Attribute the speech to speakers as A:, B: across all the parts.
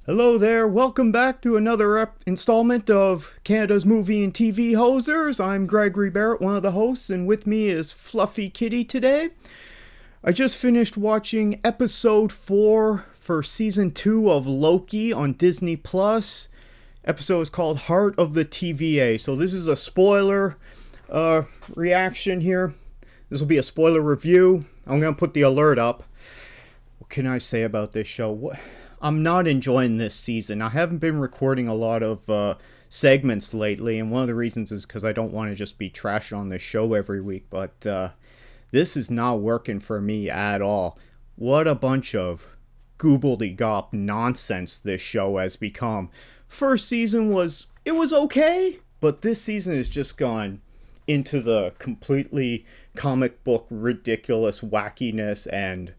A: Hello there, welcome back to another installment of Canada's Movie and TV Hosers. I'm Gregory Barrett, one of the hosts, and with me is Fluffy Kitty today. I just finished watching episode 4 for season 2 of Loki on Disney Plus. Episode is called Heart of the TVA. So this is a spoiler reaction here. This will be a spoiler review. I'm going to put the alert up. What can I say about this show? I'm not enjoying this season. I haven't been recording a lot of segments lately, and one of the reasons is because I don't want to just be trashing on this show every week, but this is not working for me at all. What a bunch of gobbledygook nonsense this show has become. First season was okay, but this season has just gone into the completely comic book ridiculous wackiness, and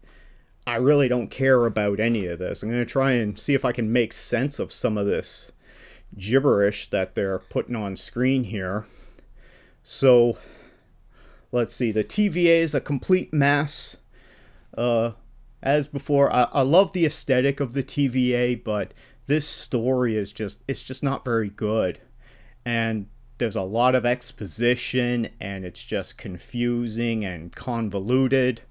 A: I really don't care about any of this. I'm going to try and see if I can make sense of some of this gibberish that they're putting on screen here. So, let's see. The TVA is a complete mess. As before, I love the aesthetic of the TVA, but this story is it's just not very good. And there's a lot of exposition, and it's just confusing and convoluted.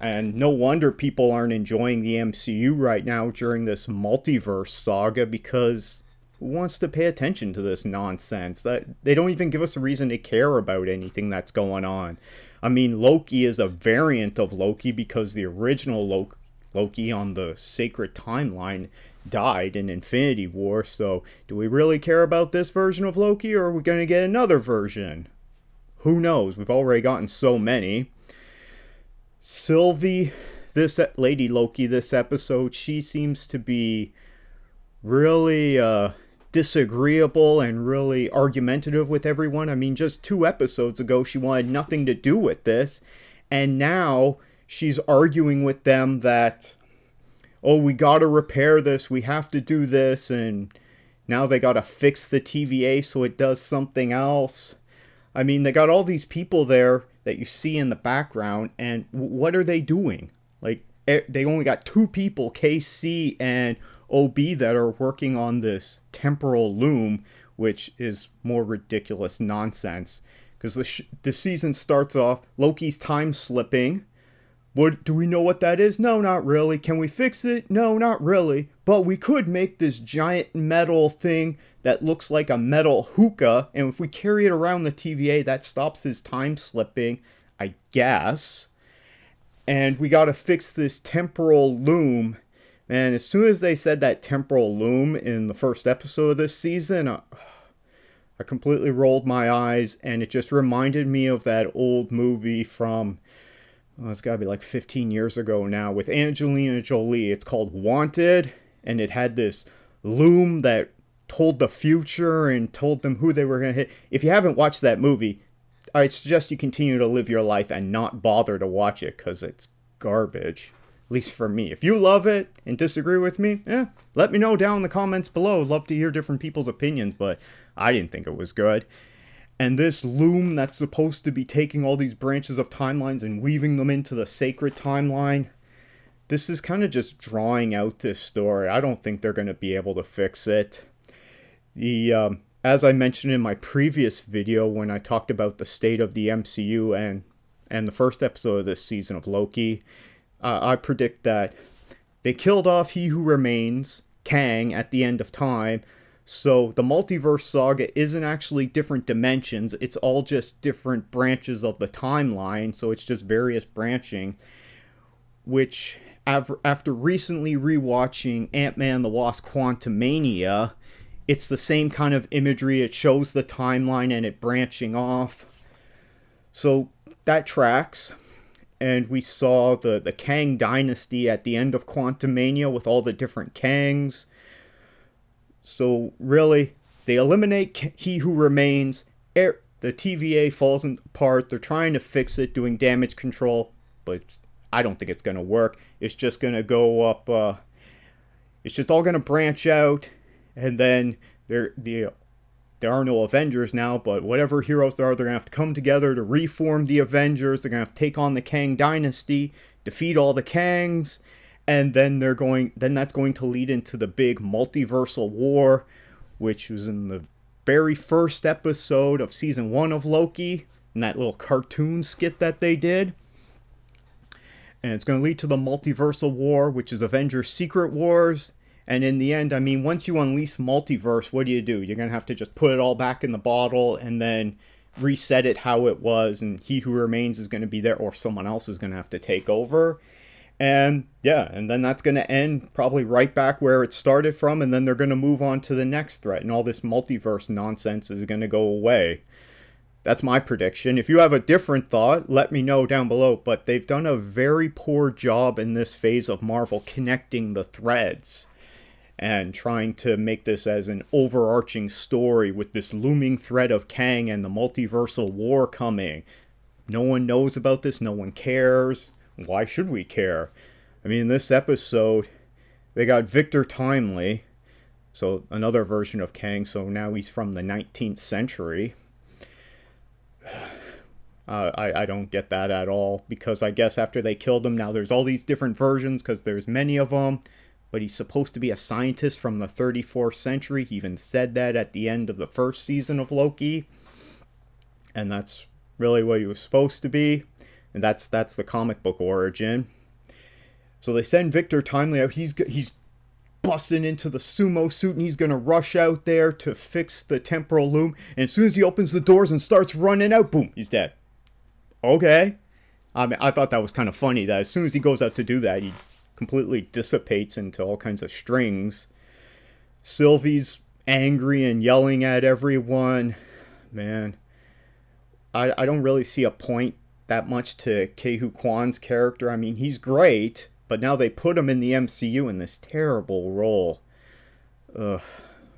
A: And no wonder people aren't enjoying the MCU right now during this multiverse saga, because who wants to pay attention to this nonsense? They don't even give us a reason to care about anything that's going on. I mean, Loki is a variant of Loki because the original Loki on the sacred timeline died in Infinity War, so do we really care about this version of Loki, or are we going to get another version? Who knows? We've already gotten so many. Sylvie, this Lady Loki, this episode, she seems to be really disagreeable and really argumentative with everyone. I mean, just 2 episodes ago, she wanted nothing to do with this, and now she's arguing with them that, oh, we gotta repair this, we have to do this, and now they gotta fix the TVA so it does something else. I mean, they got all these people there that you see in the background, and what are they doing? Like, they only got 2 people, KC and OB, that are working on this temporal loom, which is more ridiculous nonsense. Because the season starts off, Loki's time slipping. Do we know what that is? No, not really. Can we fix it? No, not really. But we could make this giant metal thing that looks like a metal hookah, and if we carry it around the TVA, that stops his time slipping, I guess. And we gotta fix this temporal loom. And as soon as they said that temporal loom in the first episode of this season, I completely rolled my eyes, and it just reminded me of that old movie from, it's got to be like 15 years ago now, with Angelina Jolie. It's called Wanted, and it had this loom that told the future and told them who they were going to hit. If you haven't watched that movie, I suggest you continue to live your life and not bother to watch it, because it's garbage. At least for me. If you love it and disagree with me, let me know down in the comments below. Love to hear different people's opinions, but I didn't think it was good. And this loom that's supposed to be taking all these branches of timelines and weaving them into the sacred timeline, this is kind of just drawing out this story. I don't think they're going to be able to fix it. As I mentioned in my previous video when I talked about the state of the MCU and the first episode of this season of Loki, I predict that they killed off He Who Remains, Kang, at the end of time. So the multiverse saga isn't actually different dimensions, it's all just different branches of the timeline, so it's just various branching, which after recently rewatching Ant-Man the Wasp Quantumania, it's the same kind of imagery. It shows the timeline and it branching off. So that tracks. And we saw the Kang dynasty at the end of Quantumania with all the different Kangs. So really, they eliminate He Who Remains. The TVA falls apart. They're trying to fix it, doing damage control, but I don't think it's going to work. It's just going to go up. It's just all going to branch out, and then there are no Avengers now, but whatever heroes there are, they're going to have to come together to reform the Avengers. They're going to have to take on the Kang dynasty, defeat all the Kangs, And then that's going to lead into the big multiversal war, which was in the very first episode of season 1 of Loki, in that little cartoon skit that they did. And it's going to lead to the multiversal war, which is Avengers Secret Wars. And in the end, I mean, once you unleash multiverse, what do? You're going to have to just put it all back in the bottle and then reset it how it was. And He Who Remains is going to be there, or someone else is going to have to take over. And yeah, and then that's going to end probably right back where it started from. And then they're going to move on to the next threat. And all this multiverse nonsense is going to go away. That's my prediction. If you have a different thought, let me know down below. But they've done a very poor job in this phase of Marvel connecting the threads and trying to make this as an overarching story with this looming threat of Kang and the multiversal war coming. No one knows about this. No one cares. Why should we care? I mean, in this episode, they got Victor Timely, so another version of Kang, so now he's from the 19th century. I don't get that at all, because I guess after they killed him, now there's all these different versions, because there's many of them, but he's supposed to be a scientist from the 34th century. He even said that at the end of the first season of Loki, and that's really what he was supposed to be, and that's the comic book origin. So they send Victor Timely out. He's busting into the sumo suit, and he's gonna rush out there to fix the temporal loom. And as soon as he opens the doors and starts running out, boom, he's dead. Okay. I mean, I thought that was kind of funny that as soon as he goes out to do that, he completely dissipates into all kinds of strings. Sylvie's angry and yelling at everyone. Man, I don't really see a point that much to Ke-Huy Quan's character. I mean, he's great, but now they put him in the MCU in this terrible role. I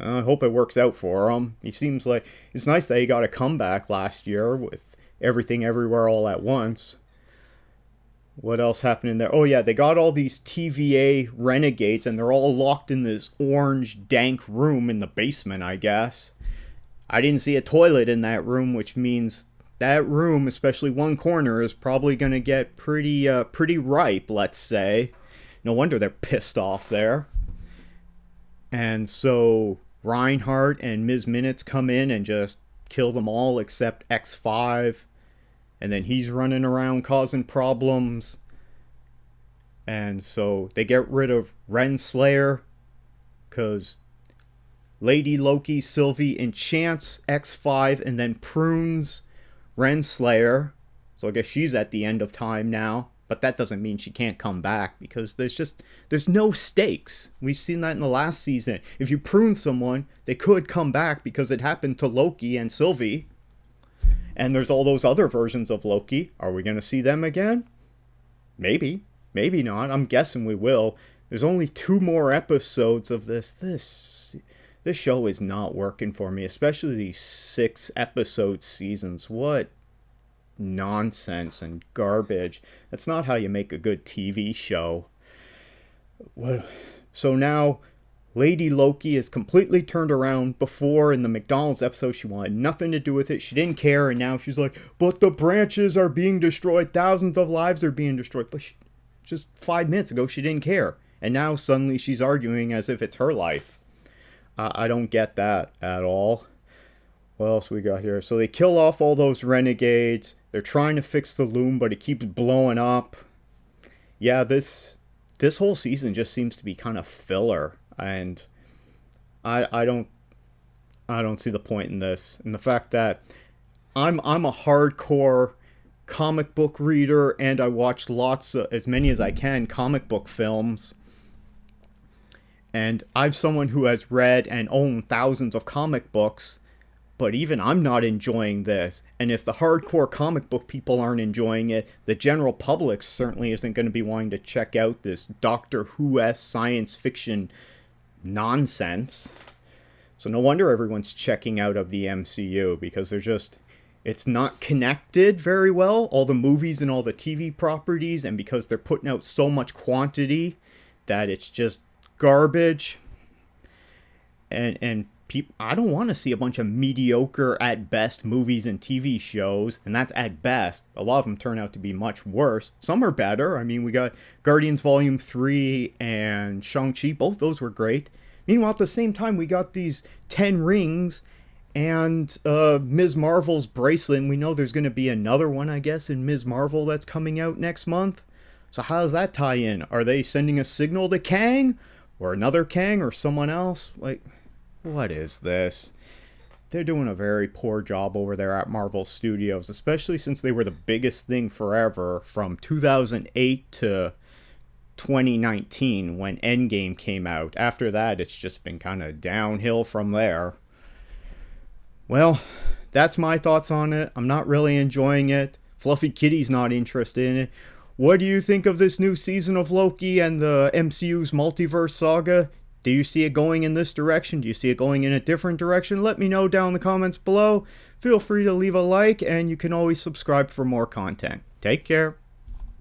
A: hope it works out for him. He seems like... It's nice that he got a comeback last year with Everything Everywhere All at Once. What else happened in there? Oh yeah, they got all these TVA renegades, and they're all locked in this orange, dank room in the basement, I guess. I didn't see a toilet in that room, which means that room, especially one corner, is probably going to get pretty ripe, let's say. No wonder they're pissed off there. And so Reinhardt and Ms. Minutes come in and just kill them all except X5. And then he's running around causing problems. And so they get rid of Renslayer, because Lady Loki, Sylvie enchants X5 and then prunes Renslayer. So I guess she's at the end of time now. But that doesn't mean she can't come back, because there's no stakes. We've seen that in the last season. If you prune someone, they could come back, because it happened to Loki and Sylvie. And there's all those other versions of Loki. Are we going to see them again? Maybe. Maybe not. I'm guessing we will. There's only 2 more episodes of this. This show is not working for me, especially these 6-episode seasons. What nonsense and garbage. That's not how you make a good TV show. So now Lady Loki is completely turned around. Before, in the McDonald's episode, she wanted nothing to do with it. She didn't care, and now she's like, but the branches are being destroyed. Thousands of lives are being destroyed. But just 5 minutes ago, she didn't care. And now suddenly she's arguing as if it's her life. I don't get that at all. What else we got here? So they kill off all those renegades. They're trying to fix the loom, but it keeps blowing up. Yeah, this whole season just seems to be kind of filler. And I don't see the point in this. And the fact that I'm a hardcore comic book reader, and I watch as many as I can, comic book films. And I'm someone who has read and owned thousands of comic books, but even I'm not enjoying this. And if the hardcore comic book people aren't enjoying it, the general public certainly isn't going to be wanting to check out this Doctor Who-esque science fiction nonsense. So no wonder everyone's checking out of the MCU, because it's not connected very well, all the movies and all the TV properties, and because they're putting out so much quantity that it's just garbage. And I don't want to see a bunch of mediocre at best movies and TV shows, and that's at best. A lot of them turn out to be much worse. Some are better. I mean, we got Guardians Volume 3 and Shang-Chi. Both those were great. Meanwhile, at the same time, we got these 10 Rings and Ms. Marvel's bracelet. And we know there's going to be another one, I guess, in Ms. Marvel that's coming out next month. So how does that tie in? Are they sending a signal to Kang? Or another Kang? Or someone else? Like, what is this? They're doing a very poor job over there at Marvel Studios, especially since they were the biggest thing forever from 2008 to 2019 when Endgame came out. After that, it's just been kind of downhill from there. Well, that's my thoughts on it. I'm not really enjoying it. Fluffy Kitty's not interested in it. What do you think of this new season of Loki and the MCU's multiverse saga? Do you see it going in this direction? Do you see it going in a different direction? Let me know down in the comments below. Feel free to leave a like, and you can always subscribe for more content. Take care.